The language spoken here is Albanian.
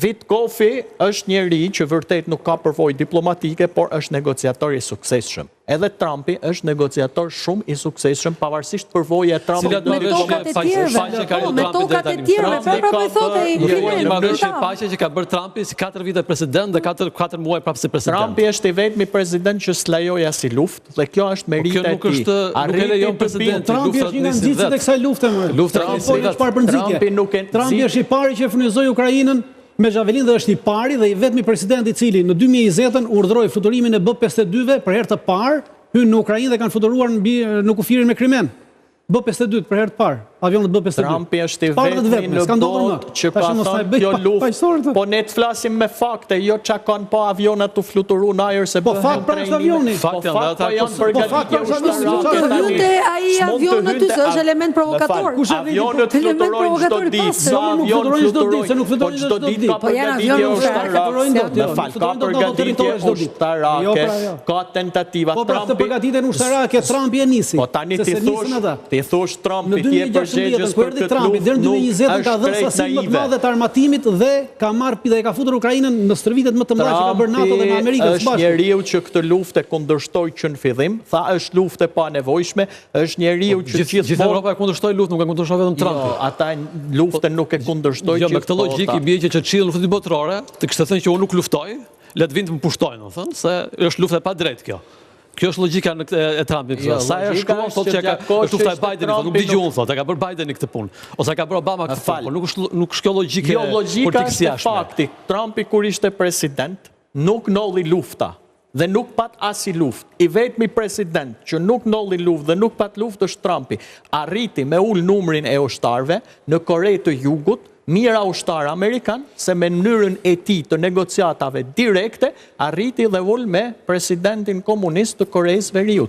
Witkofi është njeri që vërtet nuk ka përvojë diplomatike, por është negociator i suksesshëm. Edhe Trumpi është negociator shumë i suksesshëm, pavarësisht përvojë e Trumpit. Me tokat e tjerëve, pra thotë ai paqe që ka bërë Trumpi si 4 vite president dhe 4 muaj prapë si president. Trumpi është i vetmi president që s'lajoi as i luftë dhe kjo është merita e tij. Nuk e lejon presidenti. Trumpi është një nga nxitësit e kësaj lufte më. Trumpi është i pari që furnizoi Ukrainën me Javelin dhe është i pari dhe i vetmi presidenti i cili në 2020 urdhëroi fluturimin e B-52-ve për herë të parë hyn në Ukrainë dhe kanë fluturuar në kufirin me Krimen. B-52 për herë të parë, avionët B-52. Trumpi është i vetmi në botë që ka thënë kjo luftë, po ne të flasim me fakte, jo çka kanë pa avionat të fluturu në ajër se po fakt pra është avioni. Fakte janë përgatitje ushtarake. Ai avion aty është element provokator. Avionët fluturojnë çdo ditë, avion fluturojnë çdo ditë, po janë avionë ushtarake. Me fal, ka përgatitje ushtarake, ka tentativa. Po pra të përgatitjen ushtarake Trumpi e nisi. Po tani ti thosh Trumpi ti e përgjegjës për këtë luftë. Deri në 2020 ka dhënë sasi më të madhe të armatimit dhe ka marrë dhe ka futur Ukrainën në stërvitet më të mëdha që ka bërë NATO dhe në Amerikën së Bashkuar. Është njeriu që këtë luftë e kundërshtoi që në fillim, tha është luftë e panevojshme, është njeriu që gjithë Europa e kundërshtoi luftën, nuk e kundërshtoi vetëm Trumpi. Jo, ata luftën nuk e kundërshtoi. Jo, me këtë logjikë i bie që Churchill në luftën botërore, të kishte thënë që unë nuk luftoj, le të vinë të më pushtojnë, thënë, se është luftë e padrejtë kjo. Kjo është logjika e Trumpit. Sa e shkruan thotë që është lufta e Bidenit, nuk dëgjuan thotë, ka bërë Bideni këtë punë, ose ka bërë Obama këtë punë, por nuk është kjo logjike jo, logjika është fakti. Trumpi kur ishte president nuk nolli lufta dhe nuk pat as i luftë. I vetmi president që nuk nolli luftë dhe nuk pat luftë është Trumpi. Arriti me ul numrin e ushtarëve në Kore të Jugut, mira ushtar amerikan, se me mënyrën e tij të negociatave direkte, arriti dhe ul me presidentin komunist të Koreas Veriut.